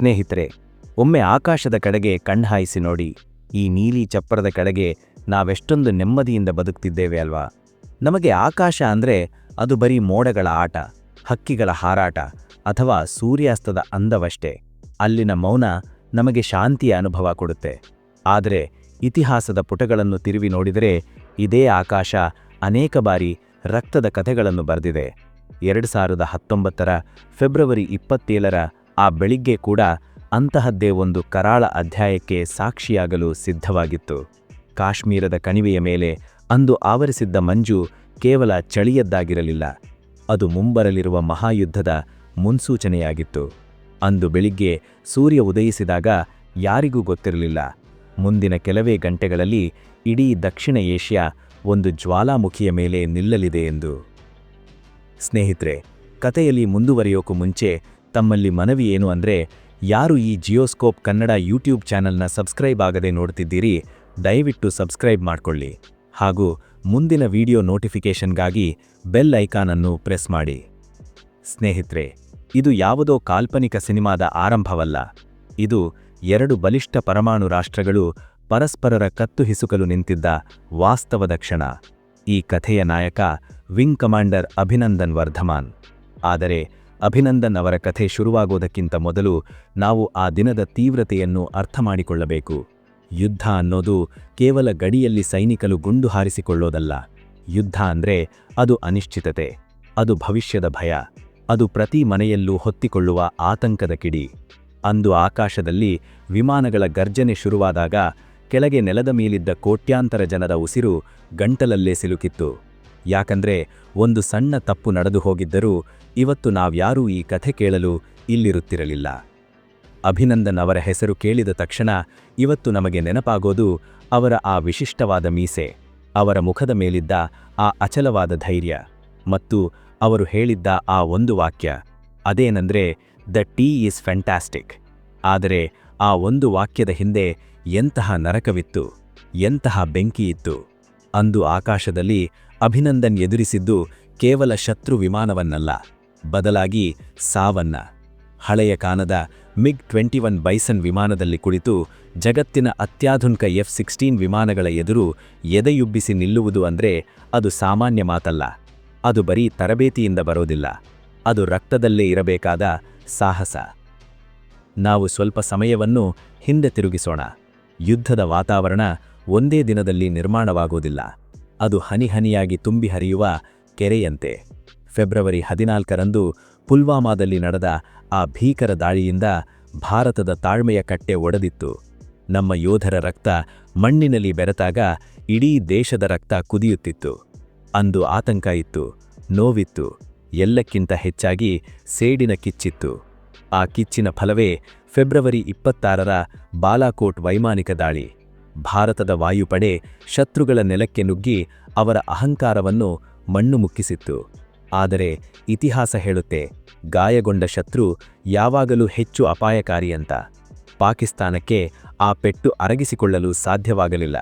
ಸ್ನೇಹಿತರೆ, ಒಮ್ಮೆ ಆಕಾಶದ ಕಡೆಗೆ ಕಣ್ಹಾಯಿಸಿ ನೋಡಿ. ಈ ನೀಲಿ ಚಪ್ಪರದ ಕಡೆಗೆ ನಾವೆಷ್ಟೊಂದು ನೆಮ್ಮದಿಯಿಂದ ಬದುಕ್ತಿದ್ದೇವೆ ಅಲ್ವಾ? ನಮಗೆ ಆಕಾಶ ಅಂದ್ರೆ ಅದು ಬರೀ ಮೋಡಗಳ ಆಟ, ಹಕ್ಕಿಗಳ ಹಾರಾಟ ಅಥವಾ ಸೂರ್ಯಾಸ್ತದ ಅಂದವಷ್ಟೇ. ಅಲ್ಲಿನ ಮೌನ ನಮಗೆ ಶಾಂತಿಯ ಅನುಭವ ಕೊಡುತ್ತೆ. ಆದರೆ ಇತಿಹಾಸದ ಪುಟಗಳನ್ನು ತಿರುವಿ ನೋಡಿದರೆ ಇದೇ ಆಕಾಶ ಅನೇಕ ಬಾರಿ ರಕ್ತದ ಕಥೆಗಳನ್ನು ಬರೆದಿದೆ. 2019ರ ಫೆಬ್ರವರಿ 27ರ ಆ ಬೆಳಿಗ್ಗೆ ಕೂಡ ಅಂತಹದ್ದೇ ಒಂದು ಕರಾಳ ಅಧ್ಯಾಯಕ್ಕೆ ಸಾಕ್ಷಿಯಾಗಲು ಸಿದ್ಧವಾಗಿತ್ತು. ಕಾಶ್ಮೀರದ ಕಣಿವೆಯ ಮೇಲೆ ಅಂದು ಆವರಿಸಿದ್ದ ಮಂಜು ಕೇವಲ ಚಳಿಯದ್ದಾಗಿರಲಿಲ್ಲ, ಅದು ಮುಂಬರಲಿರುವ ಮಹಾಯುದ್ಧದ ಮುನ್ಸೂಚನೆಯಾಗಿತ್ತು. ಅಂದು ಬೆಳಿಗ್ಗೆ ಸೂರ್ಯ ಉದಯಿಸಿದಾಗ ಯಾರಿಗೂ ಗೊತ್ತಿರಲಿಲ್ಲ, ಮುಂದಿನ ಕೆಲವೇ ಗಂಟೆಗಳಲ್ಲಿ ಇಡೀ ದಕ್ಷಿಣ ಏಷ್ಯಾ ಒಂದು ಜ್ವಾಲಾಮುಖಿಯ ಮೇಲೆ ನಿಲ್ಲಲಿದೆ ಎಂದು. ಸ್ನೇಹಿತರೆ, ಕಥೆಯಲ್ಲಿ ಮುಂದುವರಿಯೋಕು ಮುಂಚೆ ತಮ್ಮಲ್ಲಿ ಮನವಿ ಏನು ಅಂದರೆ, ಯಾರು ಈ ಜಿಯೋಸ್ಕೋಪ್ ಕನ್ನಡ ಯೂಟ್ಯೂಬ್ ಚಾನೆಲ್ನ ಸಬ್ಸ್ಕ್ರೈಬ್ ಆಗದೆ ನೋಡ್ತಿದ್ದೀರಿ, ದಯವಿಟ್ಟು ಸಬ್ಸ್ಕ್ರೈಬ್ ಮಾಡ್ಕೊಳ್ಳಿ ಹಾಗೂ ಮುಂದಿನ ವಿಡಿಯೋ ನೋಟಿಫಿಕೇಷನ್ಗಾಗಿ ಬೆಲ್ ಐಕಾನನ್ನು ಪ್ರೆಸ್ ಮಾಡಿ. ಸ್ನೇಹಿತರೆ, ಇದು ಯಾವುದೋ ಕಾಲ್ಪನಿಕ ಸಿನಿಮಾದ ಆರಂಭವಲ್ಲ, ಇದು 2 ಬಲಿಷ್ಠ ಪರಮಾಣು ರಾಷ್ಟ್ರಗಳು ಪರಸ್ಪರರ ಕತ್ತು ಹಿಸುಕಲು ನಿಂತಿದ್ದ ವಾಸ್ತವದ ಕ್ಷಣ. ಈ ಕಥೆಯ ನಾಯಕ ವಿಂಗ್ ಕಮಾಂಡರ್ ಅಭಿನಂದನ್ ವರ್ಧಮಾನ್. ಆದರೆ ಅಭಿನಂದನ್ ಅವರ ಕಥೆ ಶುರುವಾಗೋದಕ್ಕಿಂತ ಮೊದಲು ನಾವು ಆ ದಿನದ ತೀವ್ರತೆಯನ್ನು ಅರ್ಥಮಾಡಿಕೊಳ್ಳಬೇಕು. ಯುದ್ಧ ಅನ್ನೋದು ಕೇವಲ ಗಡಿಯಲ್ಲಿ ಸೈನಿಕರು ಗುಂಡು ಹಾರಿಸಿಕೊಳ್ಳೋದಲ್ಲ. ಯುದ್ಧ ಅಂದ್ರೆ ಅದು ಅನಿಶ್ಚಿತತೆ, ಅದು ಭವಿಷ್ಯದ ಭಯ, ಅದು ಪ್ರತಿ ಮನೆಯಲ್ಲೂ ಹೊತ್ತಿಕೊಳ್ಳುವ ಆತಂಕದ ಕಿಡಿ. ಅಂದು ಆಕಾಶದಲ್ಲಿ ವಿಮಾನಗಳ ಗರ್ಜನೆ ಶುರುವಾದಾಗ ಕೆಳಗೆ ನೆಲದ ಮೇಲಿದ್ದ ಕೋಟ್ಯಾಂತರ ಜನರ ಉಸಿರು ಗಂಟಲಲ್ಲೇ ಸಿಲುಕಿತ್ತು. ಯಾಕಂದ್ರೆ ಒಂದು ಸಣ್ಣ ತಪ್ಪು ನಡೆದು ಹೋಗಿದ್ದರೂ ಇವತ್ತು ನಾವ್ಯಾರೂ ಈ ಕಥೆ ಕೇಳಲು ಇಲ್ಲಿರುತ್ತಿರಲಿಲ್ಲ. ಅಭಿನಂದನ್ ಅವರ ಹೆಸರು ಕೇಳಿದ ತಕ್ಷಣ ಇವತ್ತು ನಮಗೆ ನೆನಪಾಗೋದು ಅವರ ಆ ವಿಶಿಷ್ಟವಾದ ಮೀಸೆ, ಅವರ ಮುಖದ ಮೇಲಿದ್ದ ಆ ಅಚಲವಾದ ಧೈರ್ಯ ಮತ್ತು ಅವರು ಹೇಳಿದ್ದ ಆ ಒಂದು ವಾಕ್ಯ, ಅದೇನೆಂದ್ರೆ ದ ಟೀ ಈಸ್ ಫ್ಯಾಂಟಾಸ್ಟಿಕ್. ಆದರೆ ಆ ಒಂದು ವಾಕ್ಯದ ಹಿಂದೆ ಎಂತಹ ನರಕವಿತ್ತು, ಎಂತಹ ಬೆಂಕಿಯಿತ್ತು. ಅಂದು ಆಕಾಶದಲ್ಲಿ ಅಭಿನಂದನ್ ಎದುರಿಸಿದ್ದು ಕೇವಲ ಶತ್ರು ವಿಮಾನವನ್ನಲ್ಲ, ಬದಲಾಗಿ ಸಾವನ್ನ. ಹಳೆಯ ಕಾಲದ MiG-21 ಬೈಸನ್ ವಿಮಾನದಲ್ಲಿ ಕುಳಿತು ಜಗತ್ತಿನ ಅತ್ಯಾಧುನಿಕ F-16 ವಿಮಾನಗಳ ಎದುರು ಎದೆಯುಬ್ಬಿಸಿ ನಿಲ್ಲುವುದು ಅಂದ್ರೆ ಅದು ಸಾಮಾನ್ಯ ಮಾತಲ್ಲ. ಅದು ಬರೀ ತರಬೇತಿಯಿಂದ ಬರೋದಿಲ್ಲ, ಅದು ರಕ್ತದಲ್ಲೇ ಇರಬೇಕಾದ ಸಾಹಸ. ನಾವು ಸ್ವಲ್ಪ ಸಮಯವನ್ನು ಹಿಂದೆ ತಿರುಗಿಸೋಣ. ಯುದ್ಧದ ವಾತಾವರಣ ಒಂದೇ ದಿನದಲ್ಲಿ ನಿರ್ಮಾಣವಾಗುವುದಿಲ್ಲ, ಅದು ಹನಿಹನಿಯಾಗಿ ತುಂಬಿ ಹರಿಯುವ ಕೆರೆಯಂತೆ. ಫೆಬ್ರವರಿ 14ರಂದು ಪುಲ್ವಾಮಾದಲ್ಲಿ ನಡೆದ ಆ ಭೀಕರ ದಾಳಿಯಿಂದ ಭಾರತದ ತಾಳ್ಮೆಯ ಕಟ್ಟೆ ಒಡೆದಿತ್ತು. ನಮ್ಮ ಯೋಧರ ರಕ್ತ ಮಣ್ಣಿನಲ್ಲಿ ಬೆರೆತಾಗ ಇಡೀ ದೇಶದ ರಕ್ತ ಕುದಿಯುತ್ತಿತ್ತು. ಅಂದು ಆತಂಕ ಇತ್ತು, ನೋವಿತ್ತು, ಎಲ್ಲಕ್ಕಿಂತ ಹೆಚ್ಚಾಗಿ ಸೇಡಿನ ಕಿಚ್ಚಿತ್ತು. ಆ ಕಿಚ್ಚಿನ ಫಲವೇ ಫೆಬ್ರವರಿ 26ರ ಬಾಲಾಕೋಟ್ ವೈಮಾನಿಕ ದಾಳಿ. ಭಾರತದ ವಾಯುಪಡೆ ಶತ್ರುಗಳ ನೆಲಕ್ಕೆ ನುಗ್ಗಿ ಅವರ ಅಹಂಕಾರವನ್ನು ಮಣ್ಣು ಮುಕ್ಕಿಸಿತ್ತು. ಆದರೆ ಇತಿಹಾಸ ಹೇಳುತ್ತೆ, ಗಾಯಗೊಂಡ ಶತ್ರು ಯಾವಾಗಲೂ ಹೆಚ್ಚು ಅಪಾಯಕಾರಿ ಅಂತ. ಪಾಕಿಸ್ತಾನಕ್ಕೆ ಆ ಪೆಟ್ಟು ಅರಗಿಸಿಕೊಳ್ಳಲು ಸಾಧ್ಯವಾಗಲಿಲ್ಲ.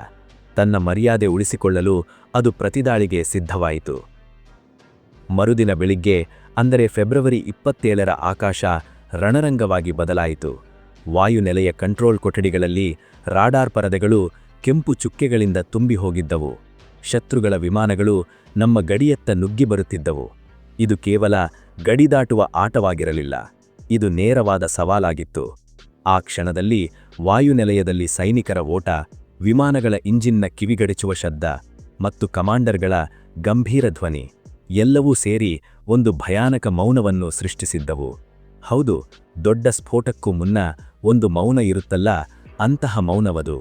ತನ್ನ ಮರ್ಯಾದೆ ಉಳಿಸಿಕೊಳ್ಳಲು ಅದು ಪ್ರತಿದಾಳಿಗೆ ಸಿದ್ಧವಾಯಿತು. ಮರುದಿನ ಬೆಳಿಗ್ಗೆ ಅಂದರೆ ಫೆಬ್ರವರಿ 27ರ ಆಕಾಶ ರಣರಂಗವಾಗಿ ಬದಲಾಯಿತು. ವಾಯುನೆಲೆಯ ಕಂಟ್ರೋಲ್ ಕೊಠಡಿಗಳಲ್ಲಿ ರಾಡಾರ್ ಪರದೆಗಳು ಕೆಂಪು ಚುಕ್ಕೆಗಳಿಂದ ತುಂಬಿ ಹೋಗಿದ್ದವು. ಶತ್ರುಗಳ ವಿಮಾನಗಳು ನಮ್ಮ ಗಡಿಯತ್ತ ನುಗ್ಗಿ ಬರುತ್ತಿದ್ದವು. ಇದು ಕೇವಲ ಗಡಿ ದಾಟುವ ಆಟವಾಗಿರಲಿಲ್ಲ, ಇದು ನೇರವಾದ ಸವಾಲಾಗಿತ್ತು. ಆ ಕ್ಷಣದಲ್ಲಿ ವಾಯುನೆಲೆಯದಲ್ಲಿ ಸೈನಿಕರ ಓಟ, ವಿಮಾನಗಳ ಇಂಜಿನ್ನ ಕಿವಿಗಡಿಚುವ ಶಬ್ದ ಮತ್ತು ಕಮಾಂಡರ್ಗಳ ಗಂಭೀರ ಧ್ವನಿ ಎಲ್ಲವೂ ಸೇರಿ ಒಂದು ಭಯಾನಕ ಮೌನವನ್ನು ಸೃಷ್ಟಿಸಿದ್ದವು. ಹೌದು, ದೊಡ್ಡ ಸ್ಫೋಟಕ್ಕೂ ಮುನ್ನ ಒಂದು ಮೌನ ಇರುತ್ತಲ್ಲ, ಅಂತಹ ಮೌನವದು.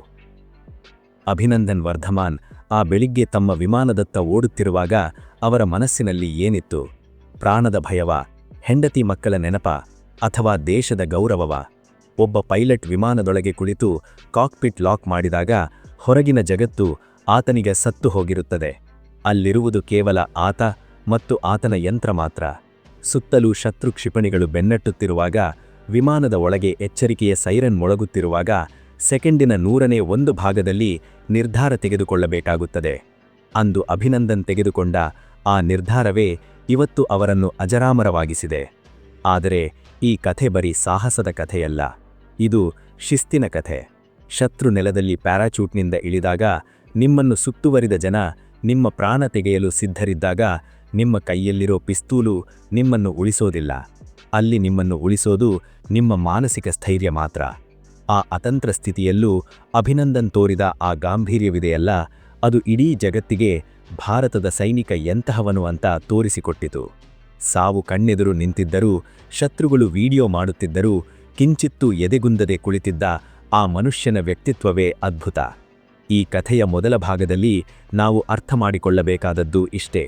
ಅಭಿನಂದನ್ ವರ್ಧಮಾನ್ ಆ ಬೆಳಿಗ್ಗೆ ತಮ್ಮ ವಿಮಾನದತ್ತ ಓಡುತ್ತಿರುವಾಗ ಅವರ ಮನಸ್ಸಿನಲ್ಲಿ ಏನಿತ್ತು? ಪ್ರಾಣದ ಭಯವ, ಹೆಂಡತಿ ಮಕ್ಕಳ ನೆನಪ, ಅಥವಾ ದೇಶದ ಗೌರವವ? ಒಬ್ಬ ಪೈಲಟ್ ವಿಮಾನದೊಳಗೆ ಕುಳಿತು ಕಾಕ್ಪಿಟ್ ಲಾಕ್ ಮಾಡಿದಾಗ ಹೊರಗಿನ ಜಗತ್ತು ಆತನಿಗೆ ಸತ್ತು ಹೋಗಿರುತ್ತದೆ. ಅಲ್ಲಿರುವುದು ಕೇವಲ ಆತ ಮತ್ತು ಆತನ ಯಂತ್ರ ಮಾತ್ರ. ಸುತ್ತಲೂ ಶತ್ರು ಕ್ಷಿಪಣಿಗಳು ಬೆನ್ನಟ್ಟುತ್ತಿರುವಾಗ, ವಿಮಾನದ ಒಳಗೆ ಎಚ್ಚರಿಕೆಯ ಸೈರನ್ ಮೊಳಗುತ್ತಿರುವಾಗ ಸೆಕೆಂಡಿನ 100ನೇ 1 ಭಾಗದಲ್ಲಿ ನಿರ್ಧಾರ ತೆಗೆದುಕೊಳ್ಳಬೇಕಾಗುತ್ತದೆ. ಅಂದು ಅಭಿನಂದನ್ ತೆಗೆದುಕೊಂಡ ಆ ನಿರ್ಧಾರವೇ ಇವತ್ತು ಅವರನ್ನು ಅಜರಾಮರವಾಗಿಸಿದೆ. ಆದರೆ ಈ ಕಥೆ ಬರೀ ಸಾಹಸದ ಕಥೆಯಲ್ಲ, ಇದು ಶಿಸ್ತಿನ ಕಥೆ. ಶತ್ರು ನೆಲದಲ್ಲಿ ಪ್ಯಾರಾಚೂಟ್ನಿಂದ ಇಳಿದಾಗ, ನಿಮ್ಮನ್ನು ಸುತ್ತುವರಿದ ಜನ ನಿಮ್ಮ ಪ್ರಾಣ ತೆಗೆಯಲು ಸಿದ್ಧರಿದ್ದಾಗ, ನಿಮ್ಮ ಕೈಯಲ್ಲಿರೋ ಪಿಸ್ತೂಲು ನಿಮ್ಮನ್ನು ಉಳಿಸೋದಿಲ್ಲ. ಅಲ್ಲಿ ನಿಮ್ಮನ್ನು ಉಳಿಸೋದು ನಿಮ್ಮ ಮಾನಸಿಕ ಸ್ಥೈರ್ಯ ಮಾತ್ರ. ಆ ಅತಂತ್ರ ಸ್ಥಿತಿಯಲ್ಲೂ ಅಭಿನಂದನ್ ತೋರಿದ ಆ ಗಾಂಭೀರ್ಯವಿದೆಯಲ್ಲ, ಅದು ಇಡೀ ಜಗತ್ತಿಗೆ ಭಾರತದ ಸೈನಿಕ ಎಂತಹವನು ಅಂತ ತೋರಿಸಿಕೊಟ್ಟಿತು. ಸಾವು ಕಣ್ಣೆದುರು ನಿಂತಿದ್ದರೂ, ಶತ್ರುಗಳು ವಿಡಿಯೋ ಮಾಡುತ್ತಿದ್ದರೂ, ಕಿಂಚಿತ್ತೂ ಎದೆಗುಂದದೆ ಕುಳಿತಿದ್ದ ಆ ಮನುಷ್ಯನ ವ್ಯಕ್ತಿತ್ವವೇ ಅದ್ಭುತ. ಈ ಕಥೆಯ ಮೊದಲ ಭಾಗದಲ್ಲಿ ನಾವು ಅರ್ಥ ಮಾಡಿಕೊಳ್ಳಬೇಕಾದದ್ದು ಇಷ್ಟೇ: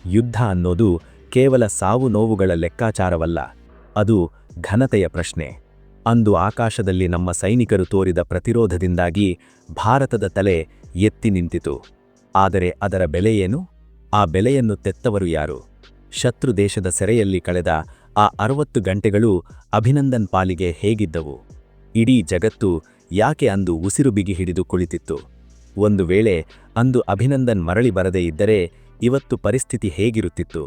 ಯುದ್ಧ ಅನ್ನೋದು ಕೇವಲ ಸಾವು ನೋವುಗಳ ಲೆಕ್ಕಾಚಾರವಲ್ಲ, ಅದು ಘನತೆಯ ಪ್ರಶ್ನೆ. ಅಂದು ಆಕಾಶದಲ್ಲಿ ನಮ್ಮ ಸೈನಿಕರು ತೋರಿದ ಪ್ರತಿರೋಧದಿಂದಾಗಿ ಭಾರತದ ತಲೆ ಎತ್ತಿ ನಿಂತಿತು. ಆದರೆ ಅದರ ಬೆಲೆಯೇನು? ಆ ಬೆಲೆಯನ್ನು ತೆತ್ತವರು ಯಾರು? ಶತ್ರು ದೇಶದ ಸೆರೆಯಲ್ಲಿ ಕಳೆದ ಆ 60 ಗಂಟೆಗಳು ಅಭಿನಂದನ್ ಪಾಲಿಗೆ ಹೇಗಿದ್ದವು? ಇಡೀ ಜಗತ್ತು ಯಾಕೆ ಅಂದು ಉಸಿರು ಬಿಗಿ ಹಿಡಿದು ಕುಳಿತಿತ್ತು? ಒಂದು ವೇಳೆ ಅಂದು ಅಭಿನಂದನ್ ಮರಳಿ ಬರದೇ ಇದ್ದರೆ ಇವತ್ತು ಪರಿಸ್ಥಿತಿ ಹೇಗಿರುತ್ತಿತ್ತು?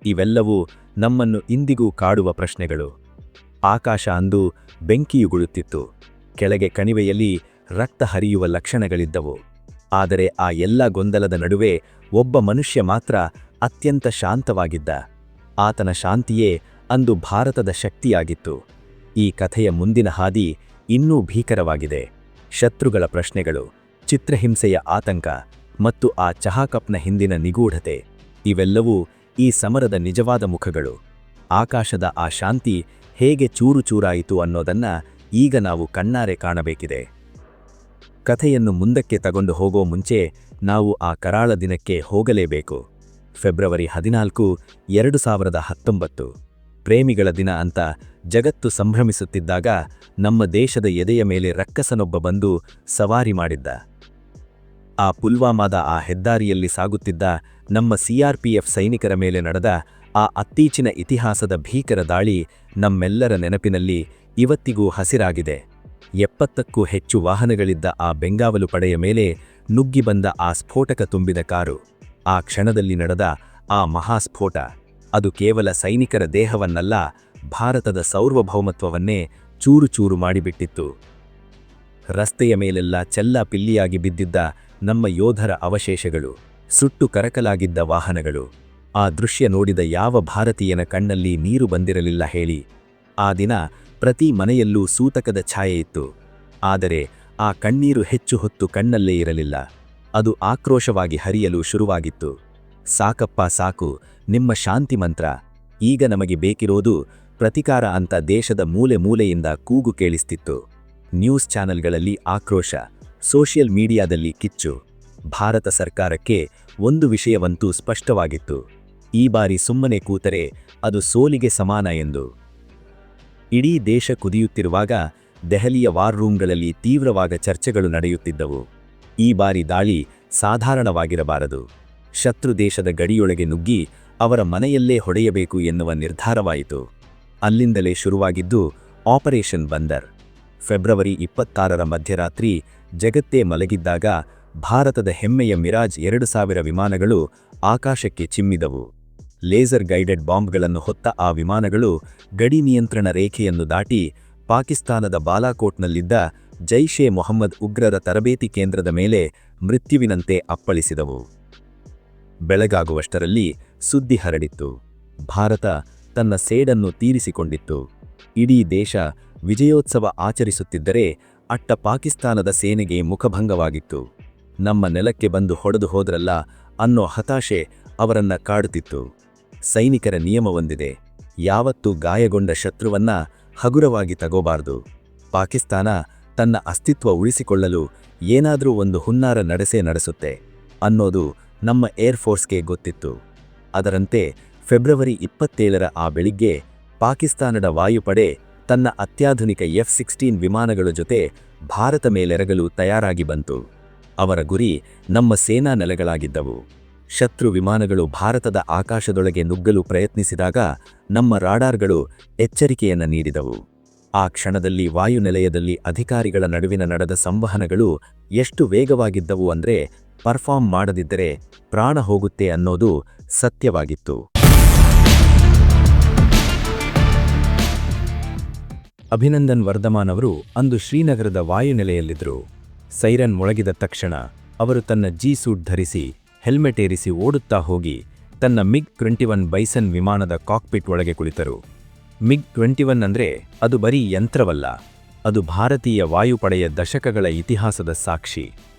ಇವೆಲ್ಲವೂ ನಮ್ಮನ್ನು ಇಂದಿಗೂ ಕಾಡುವ ಪ್ರಶ್ನೆಗಳು. ಆಕಾಶ ಅಂದು ಬೆಂಕಿಯುಗುಳುತ್ತಿತ್ತು. ಕೆಳಗೆ ಕಣಿವೆಯಲ್ಲಿ ರಕ್ತ ಹರಿಯುವ ಲಕ್ಷಣಗಳಿದ್ದವು. ಆದರೆ ಆ ಎಲ್ಲ ಗೊಂದಲದ ನಡುವೆ ಒಬ್ಬ ಮನುಷ್ಯ ಮಾತ್ರ ಅತ್ಯಂತ ಶಾಂತವಾಗಿದ್ದ. ಆತನ ಶಾಂತಿಯೇ ಅಂದು ಭಾರತದ ಶಕ್ತಿಯಾಗಿತ್ತು. ಈ ಕಥೆಯ ಮುಂದಿನ ಹಾದಿ ಇನ್ನೂ ಭೀಕರವಾಗಿದೆ. ಶತ್ರುಗಳ ಪ್ರಶ್ನೆಗಳು, ಚಿತ್ರಹಿಂಸೆಯ ಆತಂಕ ಮತ್ತು ಆ ಚಹಾ ಕಪ್ನ ಹಿಂದಿನ ನಿಗೂಢತೆ, ಇವೆಲ್ಲವೂ ಈ ಸಮರದ ನಿಜವಾದ ಮುಖಗಳು. ಆಕಾಶದ ಆ ಶಾಂತಿ ಹೇಗೆ ಚೂರು ಚೂರಾಯಿತು ಅನ್ನೋದನ್ನ ಈಗ ನಾವು ಕಣ್ಣಾರೆ ಕಾಣಬೇಕಿದೆ. ಕಥೆಯನ್ನು ಮುಂದಕ್ಕೆ ತಗೊಂಡು ಹೋಗೋ ಮುಂಚೆ ನಾವು ಆ ಕರಾಳ ದಿನಕ್ಕೆ ಹೋಗಲೇಬೇಕು. ಫೆಬ್ರವರಿ 14, 2019, ಪ್ರೇಮಿಗಳ ದಿನ ಅಂತ ಜಗತ್ತು ಸಂಭ್ರಮಿಸುತ್ತಿದ್ದಾಗ ನಮ್ಮ ದೇಶದ ಎದೆಯ ಮೇಲೆ ರಕ್ಕಸನೊಬ್ಬ ಬಂದು ಸವಾರಿ ಮಾಡಿದ್ದ. ಆ ಪುಲ್ವಾಮಾದ ಆ ಹೆದ್ದಾರಿಯಲ್ಲಿ ಸಾಗುತ್ತಿದ್ದ ನಮ್ಮ CRPF ಸೈನಿಕರ ಮೇಲೆ ನಡೆದ ಆ ಅತ್ತೀಚಿನ ಇತಿಹಾಸದ ಭೀಕರ ದಾಳಿ ನಮ್ಮೆಲ್ಲರ ನೆನಪಿನಲ್ಲಿ ಇವತ್ತಿಗೂ ಹಸಿರಾಗಿದೆ. 70ಕ್ಕೂ ಹೆಚ್ಚು ವಾಹನಗಳಿದ್ದ ಆ ಬೆಂಗಾವಲು ಪಡೆಯ ಮೇಲೆ ನುಗ್ಗಿ ಬಂದ ಆ ಸ್ಫೋಟಕ ತುಂಬಿದ ಕಾರು, ಆ ಕ್ಷಣದಲ್ಲಿ ನಡೆದ ಆ ಮಹಾಸ್ಫೋಟ, ಅದು ಕೇವಲ ಸೈನಿಕರ ದೇಹವನ್ನಲ್ಲ, ಭಾರತದ ಸಾರ್ವಭೌಮತ್ವವನ್ನೇ ಚೂರು ಚೂರು ಮಾಡಿಬಿಟ್ಟಿತ್ತು. ರಸ್ತೆಯ ಮೇಲೆಲ್ಲ ಚೆಲ್ಲಾಪಿಲ್ಲಿಯಾಗಿ ಬಿದ್ದಿದ್ದ ನಮ್ಮ ಯೋಧರ ಅವಶೇಷಗಳು, ಸುಟ್ಟು ಕರಕಲಾಗಿದ್ದ ವಾಹನಗಳು. ಆ ದೃಶ್ಯ ನೋಡಿದ ಯಾವ ಭಾರತೀಯನ ಕಣ್ಣಲ್ಲಿ ನೀರು ಬಂದಿರಲಿಲ್ಲ ಹೇಳಿ? ಆ ದಿನ ಪ್ರತಿ ಮನೆಯಲ್ಲೂ ಸೂತಕದ ಛಾಯೆ ಇತ್ತು. ಆದರೆ ಆ ಕಣ್ಣೀರು ಹೆಚ್ಚು ಹೊತ್ತು ಕಣ್ಣಲ್ಲೇ ಇರಲಿಲ್ಲ. ಅದು ಆಕ್ರೋಶವಾಗಿ ಹರಿಯಲು ಶುರುವಾಗಿತ್ತು. ಸಾಕಪ್ಪ ಸಾಕು, ನಿಮ್ಮ ಶಾಂತಿ ಮಂತ್ರ, ಈಗ ನಮಗೆ ಬೇಕಿರೋದು ಪ್ರತಿಕಾರ ಅಂತ ದೇಶದ ಮೂಲೆ ಮೂಲೆಯಿಂದ ಕೂಗು ಕೇಳಿಸ್ತಿತ್ತು. ನ್ಯೂಸ್ ಚಾನೆಲ್ಗಳಲ್ಲಿ ಆಕ್ರೋಶ, ಸೋಷಿಯಲ್ ಮೀಡಿಯಾದಲ್ಲಿ ಕಿಚ್ಚು. ಭಾರತ ಸರ್ಕಾರಕ್ಕೆ ಒಂದು ವಿಷಯವಂತೂ ಸ್ಪಷ್ಟವಾಗಿತ್ತು: ಈ ಬಾರಿ ಸುಮ್ಮನೆ ಕೂತರೆ ಅದು ಸೋಲಿಗೆ ಸಮಾನ ಎಂದು. ಇಡೀ ದೇಶ ಕುದಿಯುತ್ತಿರುವಾಗ ದೆಹಲಿಯ ವಾರ್ ರೂಮ್ಗಳಲ್ಲಿ ತೀವ್ರವಾದ ಚರ್ಚೆಗಳು ನಡೆಯುತ್ತಿದ್ದವು. ಈ ಬಾರಿ ದಾಳಿ ಸಾಧಾರಣವಾಗಿರಬಾರದು. ಶತ್ರು ದೇಶದ ಗಡಿಯೊಳಗೆ ನುಗ್ಗಿ ಅವರ ಮನೆಯಲ್ಲೇ ಹೊಡೆಯಬೇಕು ಎನ್ನುವ ನಿರ್ಧಾರವಾಯಿತು. ಅಲ್ಲಿಂದಲೇ ಶುರುವಾಗಿದ್ದು ಆಪರೇಷನ್ ಬಂದರ್. ಫೆಬ್ರವರಿ 26ರ ಮಧ್ಯರಾತ್ರಿ ಜಗತ್ತೇ ಮಲಗಿದ್ದಾಗ ಭಾರತದ ಹೆಮ್ಮೆಯ ಮಿರಾಜ್ 2000 ವಿಮಾನಗಳು ಆಕಾಶಕ್ಕೆ ಚಿಮ್ಮಿದವು. ಲೇಸರ್ ಗೈಡೆಡ್ ಬಾಂಬ್ಗಳನ್ನು ಹೊತ್ತ ಆ ವಿಮಾನಗಳು ಗಡಿ ನಿಯಂತ್ರಣ ರೇಖೆಯನ್ನು ದಾಟಿ ಪಾಕಿಸ್ತಾನದ ಬಾಲಾಕೋಟ್ನಲ್ಲಿದ್ದ ಜೈಷ್ ಎ ಮೊಹಮ್ಮದ್ ಉಗ್ರರ ತರಬೇತಿ ಕೇಂದ್ರದ ಮೇಲೆ ಮೃತ್ಯುವಿನಂತೆ ಅಪ್ಪಳಿಸಿದವು. ಬೆಳಗಾಗುವಷ್ಟರಲ್ಲಿ ಸುದ್ದಿ ಹರಡಿತ್ತು: ಭಾರತ ತನ್ನ ಸೇಡನ್ನು ತೀರಿಸಿಕೊಂಡಿತ್ತು. ಇಡೀ ದೇಶ ವಿಜಯೋತ್ಸವ ಆಚರಿಸುತ್ತಿದ್ದರೆ ಅಟ್ಟ ಪಾಕಿಸ್ತಾನದ ಸೇನೆಗೆ ಮುಖಭಂಗವಾಗಿತ್ತು. ನಮ್ಮ ನೆಲಕ್ಕೆ ಬಂದು ಹೊಡೆದು ಹೋದ್ರಲ್ಲ ಅನ್ನೋ ಹತಾಶೆ ಅವರನ್ನ ಕಾಡುತ್ತಿತ್ತು. ಸೈನಿಕರ ನಿಯಮವೊಂದಿದೆ: ಯಾವತ್ತೂ ಗಾಯಗೊಂಡ ಶತ್ರುವನ್ನ ಹಗುರವಾಗಿ ತಗೋಬಾರ್ದು. ಪಾಕಿಸ್ತಾನ ತನ್ನ ಅಸ್ತಿತ್ವ ಉಳಿಸಿಕೊಳ್ಳಲು ಏನಾದರೂ ಒಂದು ಹುನ್ನಾರ ನಡೆಸುತ್ತೆ ಅನ್ನೋದು ನಮ್ಮ ಏರ್ಫೋರ್ಸ್ಗೆ ಗೊತ್ತಿತ್ತು. ಅದರಂತೆ ಫೆಬ್ರವರಿ 27ರ ಆ ಬೆಳಿಗ್ಗೆ ಪಾಕಿಸ್ತಾನದ ವಾಯುಪಡೆ ತನ್ನ ಅತ್ಯಾಧುನಿಕ F-16 ವಿಮಾನಗಳ ಜೊತೆ ಭಾರತ ಮೇಲೆರಗಲು ತಯಾರಾಗಿ ಬಂತು. ಅವರ ಗುರಿ ನಮ್ಮ ಸೇನಾ ನೆಲೆಗಳಾಗಿದ್ದವು. ಶತ್ರು ವಿಮಾನಗಳು ಭಾರತದ ಆಕಾಶದೊಳಗೆ ನುಗ್ಗಲು ಪ್ರಯತ್ನಿಸಿದಾಗ ನಮ್ಮ ರಾಡಾರ್ಗಳು ಎಚ್ಚರಿಕೆಯನ್ನು ನೀಡಿದವು. ಆ ಕ್ಷಣದಲ್ಲಿ ವಾಯುನೆಲೆಯದಲ್ಲಿ ಅಧಿಕಾರಿಗಳ ನಡುವಿನ ನಡೆದ ಸಂವಹನಗಳು ಎಷ್ಟು ವೇಗವಾಗಿದ್ದವು ಅಂದ್ರೆ ಪರ್ಫಾರ್ಮ್ ಮಾಡದಿದ್ದರೆ ಪ್ರಾಣ ಹೋಗುತ್ತೆ ಅನ್ನೋದು ಸತ್ಯವಾಗಿತ್ತು. ಅಭಿನಂದನ್ ವರ್ಧಮಾನ್ ಅವರು ಅಂದು ಶ್ರೀನಗರದ ವಾಯುನೆಲೆಯಲ್ಲಿದ್ದರು. ಸೈರನ್ ಮೊಳಗಿದ ತಕ್ಷಣ ಅವರು ತನ್ನ ಜಿ-ಸೂಟ್ ಧರಿಸಿ ಹೆಲ್ಮೆಟ್ ಏರಿಸಿ ಓಡುತ್ತಾ ಹೋಗಿ ತನ್ನ MiG-21 ಬೈಸನ್ ವಿಮಾನದ ಕಾಕ್ಪಿಟ್ ಒಳಗೆ ಕುಳಿತರು. MiG-21 ಅಂದ್ರೆ ಅದು ಬರೀ ಯಂತ್ರವಲ್ಲ, ಅದು ಭಾರತೀಯ ವಾಯುಪಡೆಯ ದಶಕಗಳ ಇತಿಹಾಸದ ಸಾಕ್ಷಿ.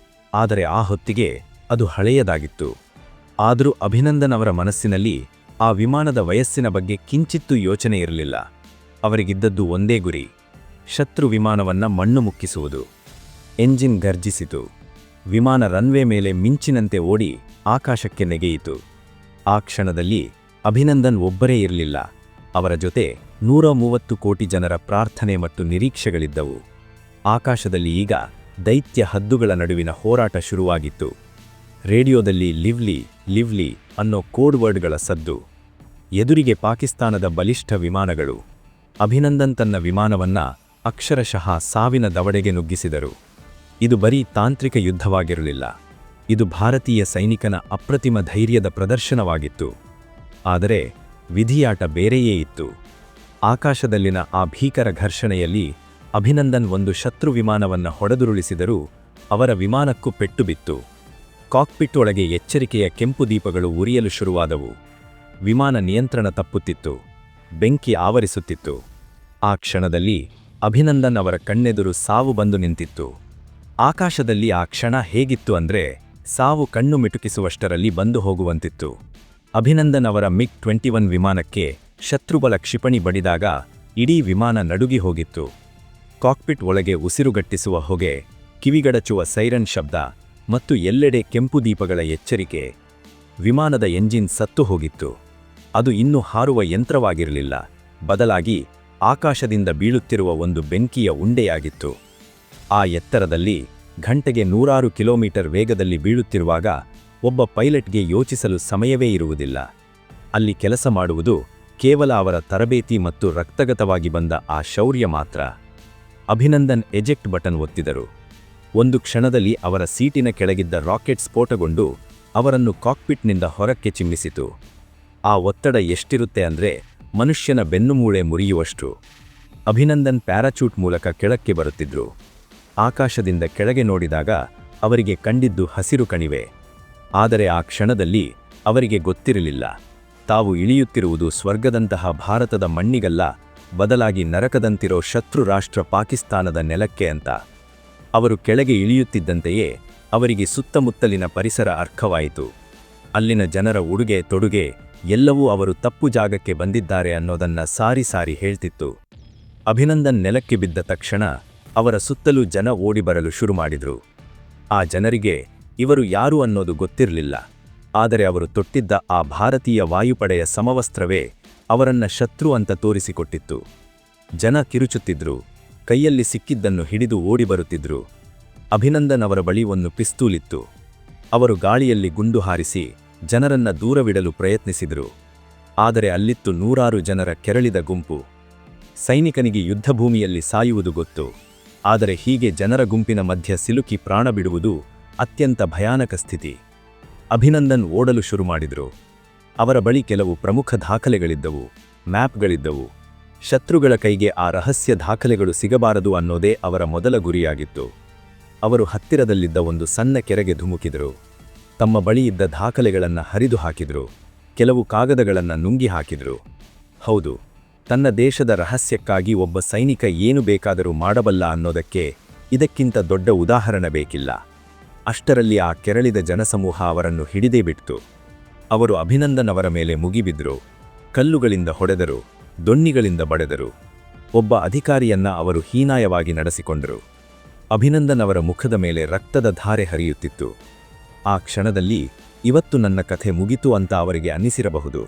ಆದರೆ ಆ ಹೊತ್ತಿಗೆ ಅದು ಹಳೆಯದಾಗಿತ್ತು. ಆದರೂ ಅಭಿನಂದನ್ ಅವರ ಮನಸ್ಸಿನಲ್ಲಿ ಆ ವಿಮಾನದ ವಯಸ್ಸಿನ ಬಗ್ಗೆ ಕಿಂಚಿತ್ತೂ ಯೋಚನೆ ಇರಲಿಲ್ಲ. ಅವರಿಗಿದ್ದದ್ದು ಒಂದೇ ಗುರಿ: ಶತ್ರು ವಿಮಾನವನ್ನ ಮಣ್ಣು ಮುಕ್ಕಿಸುವುದು. ಎಂಜಿನ್ ಗರ್ಜಿಸಿತು. ವಿಮಾನ ರನ್ವೇ ಮೇಲೆ ಮಿಂಚಿನಂತೆ ಓಡಿ ಆಕಾಶಕ್ಕೆ ನೆಗೆಯಿತು. ಆ ಕ್ಷಣದಲ್ಲಿ ಅಭಿನಂದನ್ ಒಬ್ಬರೇ ಇರಲಿಲ್ಲ. ಅವರ ಜೊತೆ 130 ಕೋಟಿ ಜನರ ಪ್ರಾರ್ಥನೆ ಮತ್ತು ನಿರೀಕ್ಷೆಗಳಿದ್ದವು. ಆಕಾಶದಲ್ಲಿ ಈಗ ದೈತ್ಯ ಹದ್ದುಗಳ ನಡುವಿನ ಹೋರಾಟ ಶುರುವಾಗಿತ್ತು. ರೇಡಿಯೋದಲ್ಲಿ ಲಿವ್ಲಿ ಲಿವ್ಲಿ ಅನ್ನೋ ಕೋಡ್ ವರ್ಡ್ಗಳ ಸದ್ದು. ಎದುರಿಗೆ ಪಾಕಿಸ್ತಾನದ ಬಲಿಷ್ಠ ವಿಮಾನಗಳು. ಅಭಿನಂದನ್ ತನ್ನ ವಿಮಾನವನ್ನ ಅಕ್ಷರಶಃ ಸಾವಿನ ದವಡೆಗೆ ನುಗ್ಗಿಸಿದರು. ಇದು ಬರೀ ತಾಂತ್ರಿಕ ಯುದ್ಧವಾಗಿರಲಿಲ್ಲ, ಇದು ಭಾರತೀಯ ಸೈನಿಕನ ಅಪ್ರತಿಮ ಧೈರ್ಯದ ಪ್ರದರ್ಶನವಾಗಿತ್ತು. ಆದರೆ ವಿಧಿಯಾಟ ಬೇರೆಯೇ ಇತ್ತು. ಆಕಾಶದಲ್ಲಿನ ಆ ಭೀಕರ ಘರ್ಷಣೆಯಲ್ಲಿ ಅಭಿನಂದನ್ ಒಂದು ಶತ್ರು ವಿಮಾನವನ್ನ ಹೊಡೆದುರುಳಿಸಿದರೂ ಅವರ ವಿಮಾನಕ್ಕೂ ಪೆಟ್ಟು ಬಿತ್ತು. ಕಾಕ್ಪಿಟ್ ಒಳಗೆ ಎಚ್ಚರಿಕೆಯ ಕೆಂಪು ದೀಪಗಳು ಉರಿಯಲು ಶುರುವಾದವು. ವಿಮಾನ ನಿಯಂತ್ರಣ ತಪ್ಪುತ್ತಿತ್ತು. ಬೆಂಕಿ ಆವರಿಸುತ್ತಿತ್ತು. ಆ ಕ್ಷಣದಲ್ಲಿ ಅಭಿನಂದನ್ ಅವರ ಕಣ್ಣೆದುರು ಸಾವು ಬಂದು ನಿಂತಿತ್ತು. ಆಕಾಶದಲ್ಲಿ ಆ ಕ್ಷಣ ಹೇಗಿತ್ತು ಅಂದ್ರೆ ಸಾವು ಕಣ್ಣು ಮಿಟುಕಿಸುವಷ್ಟರಲ್ಲಿ ಬಂದು ಹೋಗುವಂತಿತ್ತು. ಅಭಿನಂದನ್ ಅವರ MiG-21 ವಿಮಾನಕ್ಕೆ ಶತ್ರುಬಲ ಕ್ಷಿಪಣಿ ಬಡಿದಾಗ ಇಡೀ ವಿಮಾನ ನಡುಗಿ ಹೋಗಿತ್ತು. ಕಾಕ್ಪಿಟ್ ಒಳಗೆ ಉಸಿರುಗಟ್ಟಿಸುವ ಹೊಗೆ, ಕಿವಿಗಡಚುವ ಸೈರನ್ ಶಬ್ದ ಮತ್ತು ಎಲ್ಲೆಡೆ ಕೆಂಪು ದೀಪಗಳ ಎಚ್ಚರಿಕೆ. ವಿಮಾನದ ಎಂಜಿನ್ ಸತ್ತು ಹೋಗಿತ್ತು. ಅದು ಇನ್ನೂ ಹಾರುವ ಯಂತ್ರವಾಗಿರಲಿಲ್ಲ, ಬದಲಾಗಿ ಆಕಾಶದಿಂದ ಬೀಳುತ್ತಿರುವ ಒಂದು ಬೆಂಕಿಯ ಉಂಡೆಯಾಗಿತ್ತು. ಆ ಎತ್ತರದಲ್ಲಿ ಗಂಟೆಗೆ 100 ಕಿಲೋಮೀಟರ್ ವೇಗದಲ್ಲಿ ಬೀಳುತ್ತಿರುವಾಗ ಒಬ್ಬ ಪೈಲಟ್ಗೆ ಯೋಚಿಸಲು ಸಮಯವೇ ಇರುವುದಿಲ್ಲ. ಅಲ್ಲಿ ಕೆಲಸ ಮಾಡುವುದು ಕೇವಲ ಅವರ ತರಬೇತಿ ಮತ್ತು ರಕ್ತಗತವಾಗಿ ಬಂದ ಆ ಶೌರ್ಯ ಮಾತ್ರ. ಅಭಿನಂದನ್ ಎಜೆಕ್ಟ್ ಬಟನ್ ಒತ್ತಿದರು. ಒಂದು ಕ್ಷಣದಲ್ಲಿ ಅವರ ಸೀಟಿನ ಕೆಳಗಿದ್ದ ರಾಕೆಟ್ ಸ್ಫೋಟಗೊಂಡು ಅವರನ್ನು ಕಾಕ್ಪಿಟ್ನಿಂದ ಹೊರಕ್ಕೆ ಚಿಮ್ಮಿಸಿತು. ಆ ಒತ್ತಡ ಎಷ್ಟಿರುತ್ತೆ ಅಂದ್ರೆ ಮನುಷ್ಯನ ಬೆನ್ನುಮೂಳೆ ಮುರಿಯುವಷ್ಟು. ಅಭಿನಂದನ್ ಪ್ಯಾರಾಚೂಟ್ ಮೂಲಕ ಕೆಳಕ್ಕೆ ಬರುತ್ತಿದ್ರು. ಆಕಾಶದಿಂದ ಕೆಳಗೆ ನೋಡಿದಾಗ ಅವರಿಗೆ ಕಂಡಿದ್ದು ಹಸಿರು ಕಣಿವೆ. ಆದರೆ ಆ ಕ್ಷಣದಲ್ಲಿ ಅವರಿಗೆ ಗೊತ್ತಿರಲಿಲ್ಲ, ತಾವು ಇಳಿಯುತ್ತಿರುವುದು ಸ್ವರ್ಗದಂತಹ ಭಾರತದ ಮಣ್ಣಿಗಲ್ಲ, ಬದಲಾಗಿ ನರಕದಂತಿರೋ ಶತ್ರು ರಾಷ್ಟ್ರ ಪಾಕಿಸ್ತಾನದ ನೆಲಕ್ಕೆ ಅಂತ. ಅವರು ಕೆಳಗೆ ಇಳಿಯುತ್ತಿದ್ದಂತೆಯೇ ಅವರಿಗೆ ಸುತ್ತಮುತ್ತಲಿನ ಪರಿಸರ ಅರ್ಥವಾಯಿತು. ಅಲ್ಲಿನ ಜನರ ಉಡುಗೆ ತೊಡುಗೆ ಎಲ್ಲವೂ ಅವರು ತಪ್ಪು ಜಾಗಕ್ಕೆ ಬಂದಿದ್ದಾರೆ ಅನ್ನೋದನ್ನ ಸಾರಿ ಸಾರಿ ಹೇಳ್ತಿತ್ತು. ಅಭಿನಂದನ್ ನೆಲಕ್ಕೆ ಬಿದ್ದ ತಕ್ಷಣ ಅವರ ಸುತ್ತಲೂ ಜನ ಓಡಿ ಬರಲು ಶುರು ಮಾಡಿದ್ರು. ಆ ಜನರಿಗೆ ಇವರು ಯಾರು ಅನ್ನೋದು ಗೊತ್ತಿರಲಿಲ್ಲ. ಆದರೆ ಅವರು ತೊಟ್ಟಿದ್ದ ಆ ಭಾರತೀಯ ವಾಯುಪಡೆಯ ಸಮವಸ್ತ್ರವೇ ಅವರನ್ನ ಶತ್ರು ಅಂತ ತೋರಿಸಿಕೊಟ್ಟಿತ್ತು. ಜನ ಕಿರುಚುತ್ತಿದ್ರು, ಕೈಯಲ್ಲಿ ಸಿಕ್ಕಿದ್ದನ್ನು ಹಿಡಿದು ಓಡಿ ಬರುತ್ತಿದ್ರು. ಅಭಿನಂದನ್ ಅವರ ಬಳಿ ಒಂದು ಪಿಸ್ತೂಲಿತ್ತು. ಅವರು ಗಾಳಿಯಲ್ಲಿ ಗುಂಡು ಹಾರಿಸಿ ಜನರನ್ನ ದೂರವಿಡಲು ಪ್ರಯತ್ನಿಸಿದರು. ಆದರೆ ಅಲ್ಲಿತ್ತು 100 ಜನರ ಕೆರಳಿದ ಗುಂಪು. ಸೈನಿಕನಿಗೆ ಯುದ್ಧಭೂಮಿಯಲ್ಲಿ ಸಾಯುವುದು ಗೊತ್ತು, ಆದರೆ ಹೀಗೆ ಜನರ ಗುಂಪಿನ ಮಧ್ಯ ಸಿಲುಕಿ ಪ್ರಾಣ ಬಿಡುವುದು ಅತ್ಯಂತ ಭಯಾನಕ ಸ್ಥಿತಿ. ಅಭಿನಂದನ್ ಓಡಲು ಶುರು ಮಾಡಿದರು. ಅವರ ಬಳಿ ಕೆಲವು ಪ್ರಮುಖ ದಾಖಲೆಗಳಿದ್ದವು, ಮ್ಯಾಪ್ಗಳಿದ್ದವು. ಶತ್ರುಗಳ ಕೈಗೆ ಆ ರಹಸ್ಯ ದಾಖಲೆಗಳು ಸಿಗಬಾರದು ಅನ್ನೋದೇ ಅವರ ಮೊದಲ ಗುರಿಯಾಗಿತ್ತು. ಅವರು ಹತ್ತಿರದಲ್ಲಿದ್ದ ಒಂದು ಸಣ್ಣ ಕೆರೆಗೆ ಧುಮುಕಿದರು. ತಮ್ಮ ಬಳಿ ಇದ್ದ ದಾಖಲೆಗಳನ್ನು ಹರಿದು ಹಾಕಿದರು. ಕೆಲವು ಕಾಗದಗಳನ್ನು ನುಂಗಿ ಹಾಕಿದರು. ಹೌದು, ತನ್ನ ದೇಶದ ರಹಸ್ಯಕ್ಕಾಗಿ ಒಬ್ಬ ಸೈನಿಕ ಏನು ಬೇಕಾದರೂ ಮಾಡಬಲ್ಲ ಅನ್ನೋದಕ್ಕೆ ಇದಕ್ಕಿಂತ ದೊಡ್ಡ ಉದಾಹರಣೆ ಬೇಕಿಲ್ಲ. ಅಷ್ಟರಲ್ಲಿ ಆ ಕೆರಳಿದ ಜನಸಮೂಹ ಅವರನ್ನು ಹಿಡಿದೇ ಬಿಡ್ತು. ಅವರು ಅಭಿನಂದನ್ ಅವರ ಮೇಲೆ ಮುಗಿಬಿದ್ರು. ಕಲ್ಲುಗಳಿಂದ ಹೊಡೆದರು, ದೊಣ್ಣಿಗಳಿಂದ ಬಡೆದರು. ಒಬ್ಬ ಅಧಿಕಾರಿಯನ್ನ ಅವರು ಹೀನಾಯವಾಗಿ ನಡೆಸಿಕೊಂಡರು. ಅಭಿನಂದನ್ ಅವರ ಮುಖದ ಮೇಲೆ ರಕ್ತದ ಧಾರೆ ಹರಿಯುತ್ತಿತ್ತು. ಆ ಕ್ಷಣದಲ್ಲಿ ಇವತ್ತು ನನ್ನ ಕಥೆ ಮುಗಿತು ಅಂತ ಅವರಿಗೆ ಅನ್ನಿಸಿರಬಹುದು.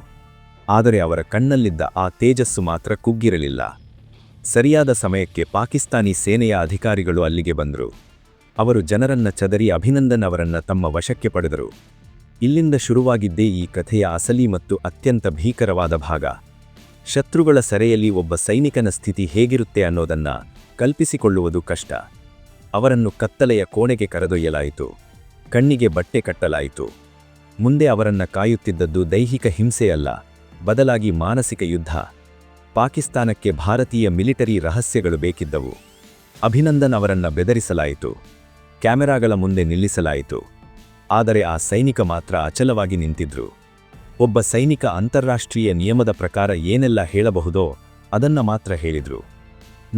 ಆದರೆ ಅವರ ಕಣ್ಣಲ್ಲಿದ್ದ ಆ ತೇಜಸ್ಸು ಮಾತ್ರ ಕುಗ್ಗಿರಲಿಲ್ಲ. ಸರಿಯಾದ ಸಮಯಕ್ಕೆ ಪಾಕಿಸ್ತಾನಿ ಸೇನೆಯ ಅಧಿಕಾರಿಗಳು ಅಲ್ಲಿಗೆ ಬಂದರು. ಅವರು ಜನರನ್ನ ಚದರಿ ಅಭಿನಂದನ್ ಅವರನ್ನ ತಮ್ಮ ವಶಕ್ಕೆ ಪಡೆದರು. ಇಲ್ಲಿಂದ ಶುರುವಾಗಿದ್ದೇ ಈ ಕಥೆಯ ಅಸಲಿ ಮತ್ತು ಅತ್ಯಂತ ಭೀಕರವಾದ ಭಾಗ. ಶತ್ರುಗಳ ಸೆರೆಯಲ್ಲಿ ಒಬ್ಬ ಸೈನಿಕನ ಸ್ಥಿತಿ ಹೇಗಿರುತ್ತೆ ಅನ್ನೋದನ್ನ ಕಲ್ಪಿಸಿಕೊಳ್ಳುವುದು ಕಷ್ಟ. ಅವರನ್ನು ಕತ್ತಲೆಯ ಕೋಣೆಗೆ ಕರೆದೊಯ್ಯಲಾಯಿತು. ಕಣ್ಣಿಗೆ ಬಟ್ಟೆ ಕಟ್ಟಲಾಯಿತು. ಮುಂದೆ ಅವರನ್ನ ಕಾಯುತ್ತಿದ್ದದ್ದು ದೈಹಿಕ ಹಿಂಸೆಯಲ್ಲ, ಬದಲಾಗಿ ಮಾನಸಿಕ ಯುದ್ಧ. ಪಾಕಿಸ್ತಾನಕ್ಕೆ ಭಾರತೀಯ ಮಿಲಿಟರಿ ರಹಸ್ಯಗಳು ಬೇಕಿದ್ದವು. ಅಭಿನಂದನ್ ಅವರನ್ನ ಬೆದರಿಸಲಾಯಿತು, ಕ್ಯಾಮೆರಾಗಳ ಮುಂದೆ ನಿಲ್ಲಿಸಲಾಯಿತು. ಆದರೆ ಆ ಸೈನಿಕ ಮಾತ್ರ ಅಚಲವಾಗಿ ನಿಂತಿದ್ರು. ಒಬ್ಬ ಸೈನಿಕ ಅಂತಾರಾಷ್ಟ್ರೀಯ ನಿಯಮದ ಪ್ರಕಾರ ಏನೆಲ್ಲ ಹೇಳಬಹುದೋ ಅದನ್ನ ಮಾತ್ರ ಹೇಳಿದ್ರು.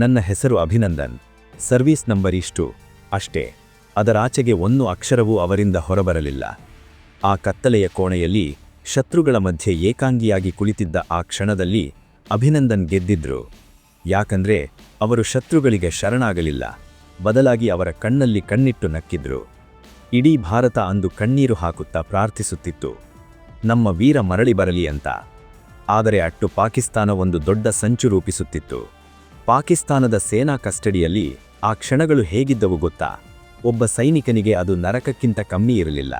ನನ್ನ ಹೆಸರು ಅಭಿನಂದನ್, ಸರ್ವೀಸ್ ನಂಬರ್ ಇಷ್ಟು, ಅಷ್ಟೇ. ಅದರಾಚೆಗೆ ಒಂದು ಅಕ್ಷರವೂ ಅವರಿಂದ ಹೊರಬರಲಿಲ್ಲ. ಆ ಕತ್ತಲೆಯ ಕೋಣೆಯಲ್ಲಿ ಶತ್ರುಗಳ ಮಧ್ಯೆ ಏಕಾಂಗಿಯಾಗಿ ಕುಳಿತಿದ್ದ ಆ ಕ್ಷಣದಲ್ಲಿ ಅಭಿನಂದನ್ ಗೆದ್ದಿದ್ರು. ಯಾಕಂದ್ರೆ ಅವರು ಶತ್ರುಗಳಿಗೆ ಶರಣಾಗಲಿಲ್ಲ, ಬದಲಾಗಿ ಅವರ ಕಣ್ಣಲ್ಲಿ ಕಣ್ಣಿಟ್ಟು ನಕ್ಕಿದ್ರು. ಇಡೀ ಭಾರತ ಅಂದು ಕಣ್ಣೀರು ಹಾಕುತ್ತಾ ಪ್ರಾರ್ಥಿಸುತ್ತಿತ್ತು, ನಮ್ಮ ವೀರ ಮರಳಿ ಬರಲಿ ಅಂತ. ಆದರೆ ಅಟ್ಟು ಪಾಕಿಸ್ತಾನ ಒಂದು ದೊಡ್ಡ ಸಂಚು ರೂಪಿಸುತ್ತಿತ್ತು. ಪಾಕಿಸ್ತಾನದ ಸೇನಾ ಕಸ್ಟಡಿಯಲ್ಲಿ ಆ ಕ್ಷಣಗಳು ಹೇಗಿದ್ದವು ಗೊತ್ತಾ? ಒಬ್ಬ ಸೈನಿಕನಿಗೆ ಅದು ನರಕಕ್ಕಿಂತ ಕಮ್ಮಿ ಇರಲಿಲ್ಲ.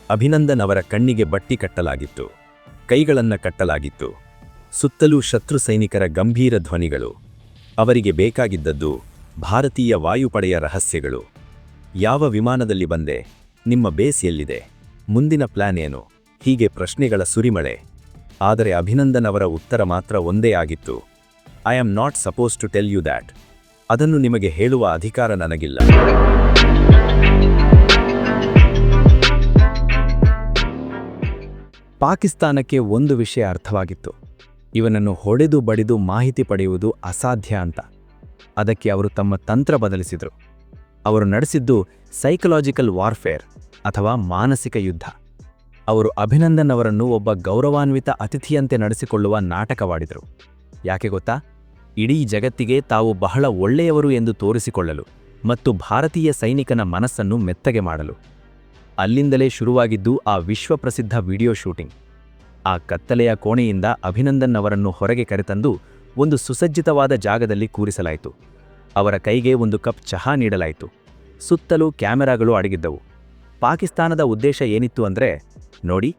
ಅಭಿನಂದನ್ ಅವರ ಕಣ್ಣಿಗೆ ಬಟ್ಟಿ ಕಟ್ಟಲಾಗಿತ್ತು, ಕೈಗಳನ್ನ ಕಟ್ಟಲಾಗಿತ್ತು. ಸುತ್ತಲೂ ಶತ್ರು ಸೈನಿಕರ ಗಂಭೀರ ಧ್ವನಿಗಳು. ಅವರಿಗೆ ಬೇಕಾಗಿದ್ದದ್ದು ಭಾರತೀಯ ವಾಯುಪಡೆಯ ರಹಸ್ಯಗಳು. ಯಾವ ವಿಮಾನದಲ್ಲಿ ಬಂದೆ? ನಿಮ್ಮ ಬೇಸ್ ಎಲ್ಲಿದೆ? ಮುಂದಿನ ಪ್ಲಾನ್ ಏನು? ಹೀಗೆ ಪ್ರಶ್ನೆಗಳ ಸುರಿಮಳೆ. ಆದರೆ ಅಭಿನಂದನ್ ಅವರ ಉತ್ತರ ಮಾತ್ರ ಒಂದೇ ಆಗಿತ್ತು, I am not suppose to tell you that. ಅದನ್ನು ನಿಮಗೆ ಹೇಳುವ ಅಧಿಕಾರ ನನಗಿಲ್ಲ. ಪಾಕಿಸ್ತಾನಕ್ಕೆ ಒಂದು ವಿಷಯ ಅರ್ಥವಾಗಿತ್ತು, ಇವನನ್ನು ಹೊಡೆದು ಬಡಿದು ಮಾಹಿತಿ ಪಡೆಯುವುದು ಅಸಾಧ್ಯ ಅಂತ. ಅದಕ್ಕೆ ಅವರು ತಮ್ಮ ತಂತ್ರ ಬದಲಿಸಿದರು. ಅವರು ನಡೆಸಿದ್ದು ಸೈಕಲಾಜಿಕಲ್ ವಾರ್ಫೇರ್ ಅಥವಾ ಮಾನಸಿಕ ಯುದ್ಧ. ಅವರು ಅಭಿನಂದನ್ ಅವರನ್ನು ಒಬ್ಬ ಗೌರವಾನ್ವಿತ ಅತಿಥಿಯಂತೆ ನಡೆಸಿಕೊಳ್ಳುವ ನಾಟಕವಾಡಿದರು. ಯಾಕೆ ಗೊತ್ತಾ? ಇಡೀ ಜಗತ್ತಿಗೆ ತಾವು ಬಹಳ ಒಳ್ಳೆಯವರು ಎಂದು ತೋರಿಸಿಕೊಳ್ಳಲು ಮತ್ತು ಭಾರತೀಯ ಸೈನಿಕನ ಮನಸ್ಸನ್ನು ಮೆತ್ತಗೆ ಮಾಡಲು. ಅಲ್ಲಿಂದಲೇ ಶುರುವಾಗಿದ್ದು ಆ ವಿಶ್ವಪ್ರಸಿದ್ಧ ವಿಡಿಯೋ ಶೂಟಿಂಗ್. ಆ ಕತ್ತಲೆಯ ಕೋಣೆಯಿಂದ ಅಭಿನಂದನ್ ಅವರನ್ನು ಹೊರಗೆ ಕರೆತಂದು ಒಂದು ಸುಸಜ್ಜಿತವಾದ ಜಾಗದಲ್ಲಿ ಕೂರಿಸಲಾಯಿತು. ಅವರ ಕೈಗೆ ಒಂದು ಕಪ್ ಚಹಾ ನೀಡಲಾಯಿತು. ಸುತ್ತಲೂ ಕ್ಯಾಮೆರಾಗಳು ಅಡಗಿದ್ದವು. ಪಾಕಿಸ್ತಾನದ ಉದ್ದೇಶ ಏನಿತ್ತು ಅಂದ್ರೆ, ನೋಡಿ,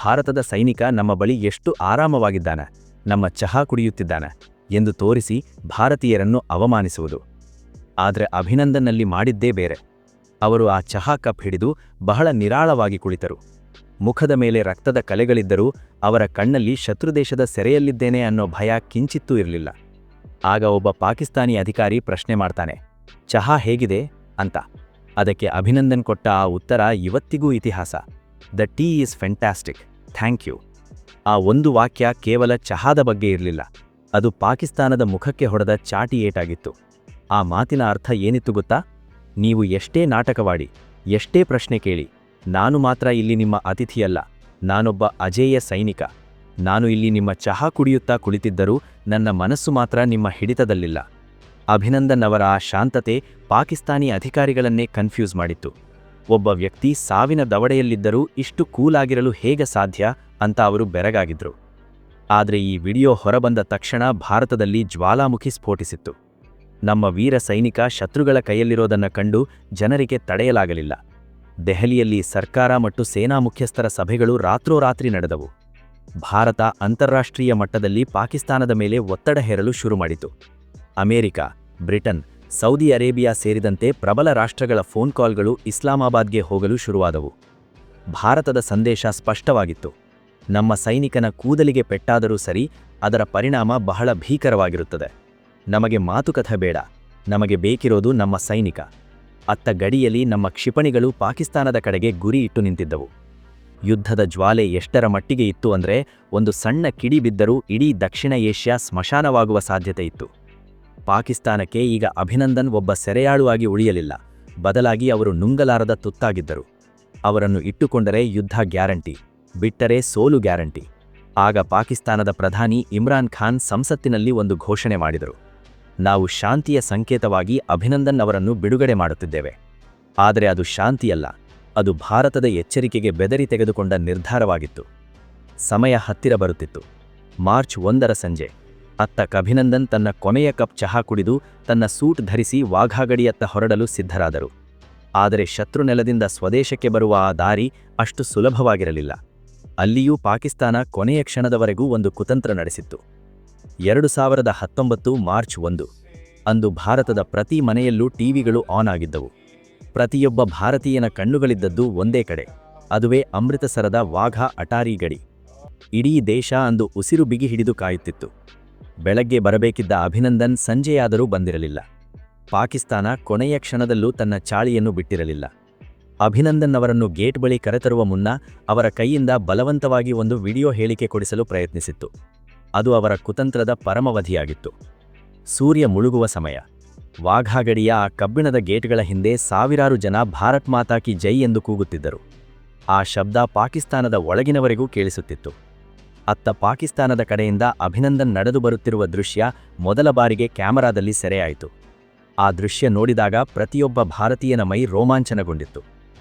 ಭಾರತದ ಸೈನಿಕ ನಮ್ಮ ಬಳಿ ಎಷ್ಟು ಆರಾಮವಾಗಿದ್ದಾನೆ, ನಮ್ಮ ಚಹಾ ಕುಡಿಯುತ್ತಿದ್ದಾನೆ ಎಂದು ತೋರಿಸಿ ಭಾರತೀಯರನ್ನು ಅವಮಾನಿಸುವುದು. ಆದರೆ ಅಭಿನಂದನ್ನಲ್ಲಿ ಮಾಡಿದ್ದೇ ಬೇರೆ. ಅವರು ಆ ಚಹಾ ಕಪ್ ಹಿಡಿದು ಬಹಳ ನಿರಾಳವಾಗಿ ಕುಳಿತರು. ಮುಖದ ಮೇಲೆ ರಕ್ತದ ಕಲೆಗಳಿದ್ದರೂ ಅವರ ಕಣ್ಣಲ್ಲಿ ಶತ್ರುದೇಶದ ಸೆರೆಯಲ್ಲಿದ್ದೇನೆ ಅನ್ನೋ ಭಯ ಕಿಂಚಿತ್ತೂ ಇರಲಿಲ್ಲ. ಆಗ ಒಬ್ಬ ಪಾಕಿಸ್ತಾನಿ ಅಧಿಕಾರಿ ಪ್ರಶ್ನೆ ಮಾಡ್ತಾನೆ, ಚಹಾ ಹೇಗಿದೆ ಅಂತ. ಅದಕ್ಕೆ ಅಭಿನಂದನ್ ಕೊಟ್ಟ ಆ ಉತ್ತರ ಇವತ್ತಿಗೂ ಇತಿಹಾಸ, the tea is fantastic, thank you. ಆ ಒಂದು ವಾಕ್ಯ ಕೇವಲ ಚಹಾದ ಬಗ್ಗೆ ಇರಲಿಲ್ಲ, ಅದು ಪಾಕಿಸ್ತಾನದ ಮುಖಕ್ಕೆ ಹೊಡೆದ ಚಾಟಿ ಏಟಾಗಿತ್ತು. ಆ ಮಾತಿನ ಅರ್ಥ ಏನಿತ್ತು ಗೊತ್ತಾ? ನೀವು ಎಷ್ಟೇ ನಾಟಕವಾಡಿ, ಎಷ್ಟೇ ಪ್ರಶ್ನೆ ಕೇಳಿ, ನಾನು ಮಾತ್ರ ಇಲ್ಲಿ ನಿಮ್ಮ ಅತಿಥಿಯಲ್ಲ, ನಾನೊಬ್ಬ ಅಜೇಯ ಸೈನಿಕ. ನಾನು ಇಲ್ಲಿ ನಿಮ್ಮ ಚಹಾ ಕುಡಿಯುತ್ತಾ ಕುಳಿತಿದ್ದರೂ ನನ್ನ ಮನಸ್ಸು ಮಾತ್ರ ನಿಮ್ಮ ಹಿಡಿತದಲ್ಲಿಲ್ಲ. ಅಭಿನಂದನ್ ಅವರ ಆ ಶಾಂತತೆ ಪಾಕಿಸ್ತಾನಿ ಅಧಿಕಾರಿಗಳನ್ನೇ ಕನ್ಫ್ಯೂಸ್ ಮಾಡಿತ್ತು. ಒಬ್ಬ ವ್ಯಕ್ತಿ ಸಾವಿನ ದವಡೆಯಲ್ಲಿದ್ದರೂ ಇಷ್ಟು ಕೂಲಾಗಿರಲು ಹೇಗೆ ಸಾಧ್ಯ ಅಂತ ಅವರು ಬೆರಗಾಗಿದ್ರು. ಆದರೆ ಈ ವಿಡಿಯೋ ಹೊರಬಂದ ತಕ್ಷಣ ಭಾರತದಲ್ಲಿ ಜ್ವಾಲಾಮುಖಿ ಸ್ಫೋಟಿಸಿತ್ತು. ನಮ್ಮ ವೀರ ಸೈನಿಕ ಶತ್ರುಗಳ ಕೈಯಲ್ಲಿರೋದನ್ನು ಕಂಡು ಜನರಿಗೆ ತಡೆಯಲಾಗಲಿಲ್ಲ. ದೆಹಲಿಯಲ್ಲಿ ಸರ್ಕಾರ ಮತ್ತು ಸೇನಾ ಮುಖ್ಯಸ್ಥರ ಸಭೆಗಳು ರಾತ್ರೋರಾತ್ರಿ ನಡೆದವು. ಭಾರತ ಅಂತಾರಾಷ್ಟ್ರೀಯ ಮಟ್ಟದಲ್ಲಿ ಪಾಕಿಸ್ತಾನದ ಮೇಲೆ ಒತ್ತಡ ಹೇರಲು ಶುರುಮಾಡಿತು. ಅಮೆರಿಕ, ಬ್ರಿಟನ್, ಸೌದಿ ಅರೇಬಿಯಾ ಸೇರಿದಂತೆ ಪ್ರಬಲ ರಾಷ್ಟ್ರಗಳ ಫೋನ್ ಕಾಲ್ಗಳು ಇಸ್ಲಾಮಾಬಾದ್ಗೆ ಹೋಗಲು ಶುರುವಾದವು. ಭಾರತದ ಸಂದೇಶ ಸ್ಪಷ್ಟವಾಗಿತ್ತು, ನಮ್ಮ ಸೈನಿಕನ ಕೂದಲಿಗೆ ಪೆಟ್ಟಾದರೂ ಸರಿ, ಅದರ ಪರಿಣಾಮ ಬಹಳ ಭೀಕರವಾಗಿರುತ್ತದೆ. ನಮಗೆ ಮಾತುಕತೆ ಬೇಡ, ನಮಗೆ ಬೇಕಿರೋದು ನಮ್ಮ ಸೈನಿಕ. ಅತ್ತ ಗಡಿಯಲ್ಲಿ ನಮ್ಮ ಕ್ಷಿಪಣಿಗಳು ಪಾಕಿಸ್ತಾನದ ಕಡೆಗೆ ಗುರಿ ಇಟ್ಟು ನಿಂತಿದ್ದವು. ಯುದ್ಧದ ಜ್ವಾಲೆ ಎಷ್ಟರ ಮಟ್ಟಿಗೆ ಇತ್ತು ಅಂದರೆ, ಒಂದು ಸಣ್ಣ ಕಿಡಿ ಬಿದ್ದರೂ ಇಡೀ ದಕ್ಷಿಣ ಏಷ್ಯಾ ಸ್ಮಶಾನವಾಗುವ ಸಾಧ್ಯತೆ ಇತ್ತು. ಪಾಕಿಸ್ತಾನಕ್ಕೆ ಈಗ ಅಭಿನಂದನ್ ಒಬ್ಬ ಸೆರೆಯಾಳುವಾಗಿ ಉಳಿಯಲಿಲ್ಲ, ಬದಲಾಗಿ ಅವರು ನುಂಗಲಾರದ ತುತ್ತಾಗಿದ್ದರು. ಅವರನ್ನು ಇಟ್ಟುಕೊಂಡರೆ ಯುದ್ಧ ಗ್ಯಾರಂಟಿ, ಬಿಟ್ಟರೆ ಸೋಲು ಗ್ಯಾರಂಟಿ. ಆಗ ಪಾಕಿಸ್ತಾನದ ಪ್ರಧಾನಿ ಇಮ್ರಾನ್ ಖಾನ್ ಸಂಸತ್ತಿನಲ್ಲಿ ಒಂದು ಘೋಷಣೆ ಮಾಡಿದರು, ನಾವು ಶಾಂತಿಯ ಸಂಕೇತವಾಗಿ ಅಭಿನಂದನ್ ಅವರನ್ನು ಬಿಡುಗಡೆ ಮಾಡುತ್ತಿದ್ದೇವೆ. ಆದರೆ ಅದು ಶಾಂತಿಯಲ್ಲ, ಅದು ಭಾರತದ ಎಚ್ಚರಿಕೆಗೆ ಬೆದರಿ ತೆಗೆದುಕೊಂಡ ನಿರ್ಧಾರವಾಗಿತ್ತು. ಸಮಯ ಹತ್ತಿರ ಬರುತ್ತಿತ್ತು. ಮಾರ್ಚ್ 1ರ ಸಂಜೆ. ಅತ್ತ ಅಭಿನಂದನ್ ತನ್ನ ಕೊನೆಯ ಕಪ್ ಚಹಾ ಕುಡಿದು ತನ್ನ ಸೂಟ್ ಧರಿಸಿ ವಾಘಾ ಗಡಿಯತ್ತ ಹೊರಡಲು ಸಿದ್ಧರಾದರು. ಆದರೆ ಶತ್ರುನೆಲದಿಂದ ಸ್ವದೇಶಕ್ಕೆ ಬರುವ ಆ ದಾರಿ ಅಷ್ಟು ಸುಲಭವಾಗಿರಲಿಲ್ಲ. ಅಲ್ಲಿಯೂ ಪಾಕಿಸ್ತಾನ ಕೊನೆಯ ಕ್ಷಣದವರೆಗೂ ಒಂದು ಕುತಂತ್ರ ನಡೆಸಿತ್ತು. 2019 ಮಾರ್ಚ್ 1 ಅಂದು ಭಾರತದ ಪ್ರತಿ ಮನೆಯಲ್ಲೂ ಟಿವಿಗಳು ಆನ್ ಆಗಿದ್ದವು. ಪ್ರತಿಯೊಬ್ಬ ಭಾರತೀಯನ ಕಣ್ಣುಗಳಿದ್ದದ್ದು ಒಂದೇ ಕಡೆ, ಅದುವೇ ಅಮೃತಸರದ ವಾಘಾ ಅಟಾರಿ ಗಡಿ. ಇಡೀ ದೇಶ ಅಂದು ಉಸಿರು ಬಿಗಿ ಹಿಡಿದು ಕಾಯುತ್ತಿತ್ತು. ಬೆಳಗ್ಗೆ ಬರಬೇಕಿದ್ದ ಅಭಿನಂದನ್ ಸಂಜೆಯಾದರೂ ಬಂದಿರಲಿಲ್ಲ. ಪಾಕಿಸ್ತಾನ ಕೊನೆಯ ಕ್ಷಣದಲ್ಲೂ ತನ್ನ ಚಾಳಿಯನ್ನು ಬಿಟ್ಟಿರಲಿಲ್ಲ. ಅಭಿನಂದನ್ ಅವರನ್ನು ಗೇಟ್ ಬಳಿ ಕರೆತರುವ ಮುನ್ನ ಅವರ ಕೈಯಿಂದ ಬಲವಂತವಾಗಿ ಒಂದು ವಿಡಿಯೋ ಹೇಳಿಕೆ ಕೊಡಿಸಲು ಪ್ರಯತ್ನಿಸಿತ್ತು. ಅದು ಅವರ ಕುತಂತ್ರದ ಪರಮವಧಿಯಾಗಿತ್ತು. ಸೂರ್ಯ ಮುಳುಗುವ ಸಮಯ. ವಾಘಾ ಗಡಿಯ ಆ ಕಬ್ಬಿಣದ ಗೇಟ್ಗಳ ಹಿಂದೆ ಸಾವಿರಾರು ಜನ ಭಾರತ್ ಮಾತಾ ಕಿ ಜೈ ಎಂದು ಕೂಗುತ್ತಿದ್ದರು. ಆ ಶಬ್ದ ಪಾಕಿಸ್ತಾನದ ಒಳಗಿನವರೆಗೂ ಕೇಳಿಸುತ್ತಿತ್ತು. ಅತ್ತ ಪಾಕಿಸ್ತಾನದ ಕಡೆಯಿಂದ ಅಭಿನಂದನ್ ನಡೆದು ಬರುತ್ತಿರುವ ದೃಶ್ಯ ಮೊದಲ ಬಾರಿಗೆ ಕ್ಯಾಮರಾದಲ್ಲಿ ಸೆರೆಯಾಯಿತು. ಆ ದೃಶ್ಯ ನೋಡಿದಾಗ ಪ್ರತಿಯೊಬ್ಬ ಭಾರತೀಯನ ಮೈ ರೋಮಾಂಚನಗೊಂಡಿತ್ತು.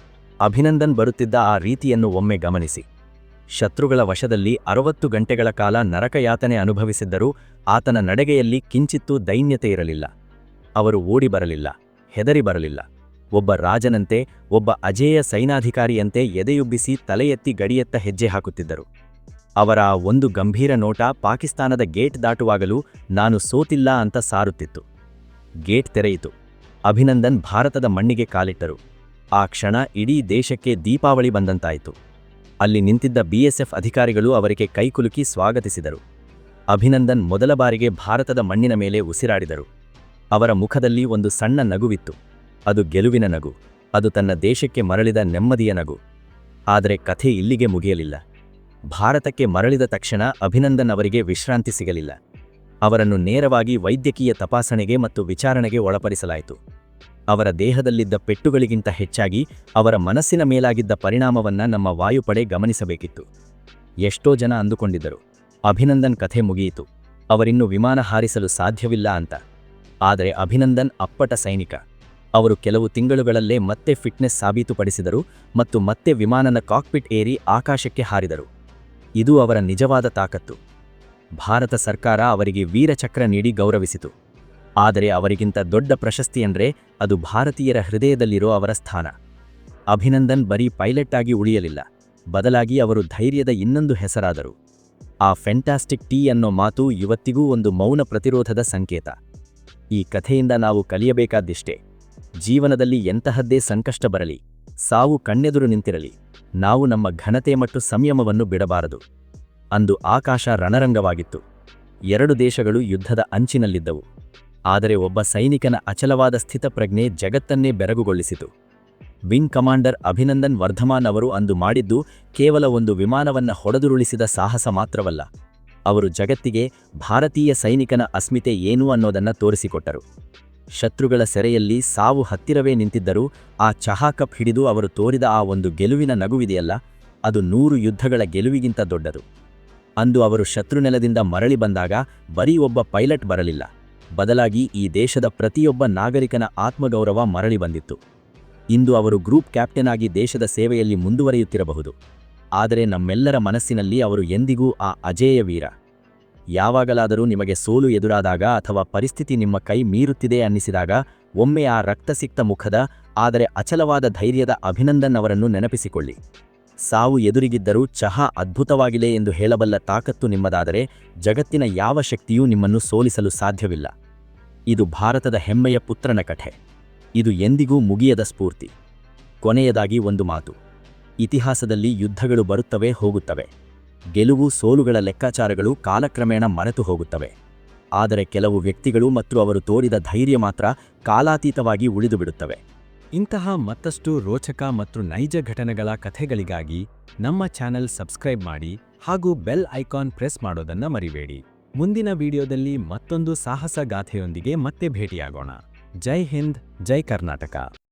ಅಭಿನಂದನ್ ಬರುತ್ತಿದ್ದ ಆ ರೀತಿಯನ್ನು ಒಮ್ಮೆ ಗಮನಿಸಿ. ಶತ್ರುಗಳ ವಶದಲ್ಲಿ 60 ಗಂಟೆಗಳ ಕಾಲ ನರಕಯಾತನೆ ಅನುಭವಿಸಿದ್ದರೂ ಆತನ ನಡೆಗೆಯಲ್ಲಿ ಕಿಂಚಿತ್ತೂ ದೈನ್ಯತೆ ಇರಲಿಲ್ಲ. ಅವರು ಓಡಿ ಬರಲಿಲ್ಲ, ಹೆದರಿ ಬರಲಿಲ್ಲ. ಒಬ್ಬ ರಾಜನಂತೆ, ಒಬ್ಬ ಅಜೇಯ ಸೈನಾಧಿಕಾರಿಯಂತೆ ಎದೆಯುಬ್ಬಿಸಿ ತಲೆ ಎತ್ತಿ ಗಡಿಯತ್ತ ಹೆಜ್ಜೆ ಹಾಕುತ್ತಿದ್ದರು. ಅವರ ಆ ಒಂದು ಗಂಭೀರ ನೋಟ ಪಾಕಿಸ್ತಾನದ ಗೇಟ್ ದಾಟುವಾಗಲೂ ನಾನು ಸೋತಿಲ್ಲ ಅಂತ ಸಾರುತ್ತಿತ್ತು. ಗೇಟ್ ತೆರೆಯಿತು. ಅಭಿನಂದನ್ ಭಾರತದ ಮಣ್ಣಿಗೆ ಕಾಲಿಟ್ಟರು. ಆ ಕ್ಷಣ ಇಡೀ ದೇಶಕ್ಕೆ ದೀಪಾವಳಿ ಬಂದಂತಾಯಿತು. ಅಲ್ಲಿ ನಿಂತಿದ್ದ ಬಿಎಸ್ಎಫ್ ಅಧಿಕಾರಿಗಳು ಅವರಿಗೆ ಕೈಕುಲುಕಿ ಸ್ವಾಗತಿಸಿದರು. ಅಭಿನಂದನ್ ಮೊದಲ ಬಾರಿಗೆ ಭಾರತದ ಮಣ್ಣಿನ ಮೇಲೆ ಉಸಿರಾಡಿದರು. ಅವರ ಮುಖದಲ್ಲಿ ಒಂದು ಸಣ್ಣ ನಗುವಿತ್ತು. ಅದು ಗೆಲುವಿನ ನಗು. ಅದು ತನ್ನ ದೇಶಕ್ಕೆ ಮರಳಿದ ನೆಮ್ಮದಿಯ ನಗು. ಆದರೆ ಕಥೆ ಇಲ್ಲಿಗೆ ಮುಗಿಯಲಿಲ್ಲ. ಭಾರತಕ್ಕೆ ಮರಳಿದ ತಕ್ಷಣ ಅಭಿನಂದನ್ ಅವರಿಗೆ ವಿಶ್ರಾಂತಿ ಸಿಗಲಿಲ್ಲ. ಅವರನ್ನು ನೇರವಾಗಿ ವೈದ್ಯಕೀಯ ತಪಾಸಣೆಗೆ ಮತ್ತು ವಿಚಾರಣೆಗೆ ಒಳಪಡಿಸಲಾಯಿತು. ಅವರ ದೇಹದಲ್ಲಿದ್ದ ಪೆಟ್ಟುಗಳಿಗಿಂತ ಹೆಚ್ಚಾಗಿ ಅವರ ಮನಸ್ಸಿನ ಮೇಲಾಗಿದ್ದ ಪರಿಣಾಮವನ್ನ ನಮ್ಮ ವಾಯುಪಡೆ ಗಮನಿಸಬೇಕಿತ್ತು. ಎಷ್ಟೋ ಜನ ಅಂದುಕೊಂಡಿದ್ದರು, ಅಭಿನಂದನ್ ಕಥೆ ಮುಗಿಯಿತು, ಅವರಿನ್ನು ವಿಮಾನ ಹಾರಿಸಲು ಸಾಧ್ಯವಿಲ್ಲ ಅಂತ. ಆದರೆ ಅಭಿನಂದನ್ ಅಪ್ಪಟ ಸೈನಿಕ. ಅವರು ಕೆಲವು ತಿಂಗಳುಗಳಲ್ಲೇ ಮತ್ತೆ ಫಿಟ್ನೆಸ್ ಸಾಬೀತುಪಡಿಸಿದರು ಮತ್ತು ಮತ್ತೆ ವಿಮಾನದ ಕಾಕ್ಪಿಟ್ ಏರಿ ಆಕಾಶಕ್ಕೆ ಹಾರಿದರು. ಇದು ಅವರ ನಿಜವಾದ ತಾಕತ್ತು. ಭಾರತ ಸರ್ಕಾರ ಅವರಿಗೆ ವೀರಚಕ್ರ ನೀಡಿ ಗೌರವಿಸಿತು. ಆದರೆ ಅವರಿಗಿಂತ ದೊಡ್ಡ ಪ್ರಶಸ್ತಿಯೆಂದರೆ ಅದು ಭಾರತೀಯರ ಹೃದಯದಲ್ಲಿರೋ ಅವರ ಸ್ಥಾನ. ಅಭಿನಂದನ್ ಬರೀ ಪೈಲಟ್ ಆಗಿ ಉಳಿಯಲಿಲ್ಲ, ಬದಲಾಗಿ ಅವರು ಧೈರ್ಯದ ಇನ್ನೊಂದು ಹೆಸರಾದರು. ಆ ಫ್ಯಾಂಟಾಸ್ಟಿಕ್ ಟಿ ಅನ್ನೋ ಮಾತು ಇವತ್ತಿಗೂ ಒಂದು ಮೌನ ಪ್ರತಿರೋಧದ ಸಂಕೇತ. ಈ ಕಥೆಯಿಂದ ನಾವು ಕಲಿಯಬೇಕಾದಿಷ್ಟೇ: ಜೀವನದಲ್ಲಿ ಎಂತಹದ್ದೇ ಸಂಕಷ್ಟ ಬರಲಿ, ಸಾವು ಕಣ್ಣೆದುರು ನಿಂತಿರಲಿ, ನಾವು ನಮ್ಮ ಘನತೆ ಮತ್ತು ಸಂಯಮವನ್ನು ಬಿಡಬಾರದು. ಅಂದು ಆಕಾಶ ರಣರಂಗವಾಗಿತ್ತು. 2 ದೇಶಗಳು ಯುದ್ಧದ ಅಂಚಿನಲ್ಲಿದ್ದವು. ಆದರೆ ಒಬ್ಬ ಸೈನಿಕನ ಅಚಲವಾದ ಸ್ಥಿತಪ್ರಜ್ಞೆ ಜಗತ್ತನ್ನೇ ಬೆರಗುಗೊಳಿಸಿತು. ವಿಂಗ್ ಕಮಾಂಡರ್ ಅಭಿನಂದನ್ ವರ್ಧಮಾನ್ ಅವರು ಅಂದು ಮಾಡಿದ್ದು ಕೇವಲ ಒಂದು ವಿಮಾನವನ್ನ ಹೊಡೆದುರುಳಿಸಿದ ಸಾಹಸ ಮಾತ್ರವಲ್ಲ. ಅವರು ಜಗತ್ತಿಗೆ ಭಾರತೀಯ ಸೈನಿಕನ ಅಸ್ಮಿತೆ ಏನು ಅನ್ನೋದನ್ನ ತೋರಿಸಿಕೊಟ್ಟರು. ಶತ್ರುಗಳ ಸೆರೆಯಲ್ಲಿ ಸಾವು ಹತ್ತಿರವೇ ನಿಂತಿದ್ದರೂ ಆ ಚಹಾ ಕಪ್ ಹಿಡಿದು ಅವರು ತೋರಿದ ಆ ಒಂದು ಗೆಲುವಿನ ನಗುವಿದೆಯಲ್ಲ, ಅದು 100 ಯುದ್ಧಗಳ ಗೆಲುವಿಗಿಂತ ದೊಡ್ಡದು. ಅಂದು ಅವರು ಶತ್ರುನೆಲದಿಂದ ಮರಳಿ ಬಂದಾಗ ಬರೀ ಒಬ್ಬ ಪೈಲಟ್ ಬರಲಿಲ್ಲ, ಬದಲಾಗಿ ಈ ದೇಶದ ಪ್ರತಿಯೊಬ್ಬ ನಾಗರಿಕನ ಆತ್ಮಗೌರವ ಮರಳಿ ಬಂದಿತ್ತು. ಇಂದು ಅವರು ಗ್ರೂಪ್ ಕ್ಯಾಪ್ಟನ್ ಆಗಿ ದೇಶದ ಸೇವೆಯಲ್ಲಿ ಮುಂದುವರಿಯುತ್ತಿರಬಹುದು, ಆದರೆ ನಮ್ಮೆಲ್ಲರ ಮನಸ್ಸಿನಲ್ಲಿ ಅವರು ಎಂದಿಗೂ ಆ ಅಜೇಯ ವೀರ. ಯಾವಾಗಲಾದರೂ ನಿಮಗೆ ಸೋಲು ಎದುರಾದಾಗ ಅಥವಾ ಪರಿಸ್ಥಿತಿ ನಿಮ್ಮ ಕೈ ಮೀರುತ್ತಿದೆ ಅನ್ನಿಸಿದಾಗ ಒಮ್ಮೆ ಆ ರಕ್ತಸಿಕ್ತ ಮುಖದ ಆದರೆ ಅಚಲವಾದ ಧೈರ್ಯದ ಅಭಿನಂದನ್ ಅವರನ್ನು ನೆನಪಿಸಿಕೊಳ್ಳಿ. ಸಾವು ಎದುರಿಗಿದ್ದರೂ ಚಹಾ ಅದ್ಭುತವಾಗಿದೆ ಎಂದು ಹೇಳಬಲ್ಲ ತಾಕತ್ತು ನಿಮ್ಮದಾದರೆ ಜಗತ್ತಿನ ಯಾವ ಶಕ್ತಿಯೂ ನಿಮ್ಮನ್ನು ಸೋಲಿಸಲು ಸಾಧ್ಯವಿಲ್ಲ. ಇದು ಭಾರತದ ಹೆಮ್ಮೆಯ ಪುತ್ರನ ಕಥೆ. ಇದು ಎಂದಿಗೂ ಮುಗಿಯದ ಸ್ಫೂರ್ತಿ. ಕೊನೆಯದಾಗಿ ಒಂದು ಮಾತು: ಇತಿಹಾಸದಲ್ಲಿ ಯುದ್ಧಗಳು ಬರುತ್ತವೆ, ಹೋಗುತ್ತವೆ. ಗೆಲುವು ಸೋಲುಗಳ ಲೆಕ್ಕಾಚಾರಗಳು ಕಾಲಕ್ರಮೇಣ ಮರೆತು ಹೋಗುತ್ತವೆ. ಆದರೆ ಕೆಲವು ವ್ಯಕ್ತಿಗಳು ಮತ್ತು ಅವರು ತೋರಿದ ಧೈರ್ಯ ಮಾತ್ರ ಕಾಲಾತೀತವಾಗಿ ಉಳಿದುಬಿಡುತ್ತವೆ. ಇಂತಹ ಮತ್ತಷ್ಟು ರೋಚಕ ಮತ್ತು ನೈಜ ಘಟನೆಗಳ ಕಥೆಗಳಿಗಾಗಿ ನಮ್ಮ ಚಾನೆಲ್ ಸಬ್ಸ್ಕ್ರೈಬ್ ಮಾಡಿ ಹಾಗೂ ಬೆಲ್ ಐಕಾನ್ ಪ್ರೆಸ್ ಮಾಡೋದನ್ನ ಮರಿಬೇಡಿ. ಮುಂದಿನ ವಿಡಿಯೋದಲ್ಲಿ ಮತ್ತೊಂದು ಸಾಹಸ ಗಾಥೆಯೊಂದಿಗೆ ಮತ್ತೆ ಭೇಟಿಯಾಗೋಣ. ಜೈ ಹಿಂದ್, ಜೈ ಕರ್ನಾಟಕ.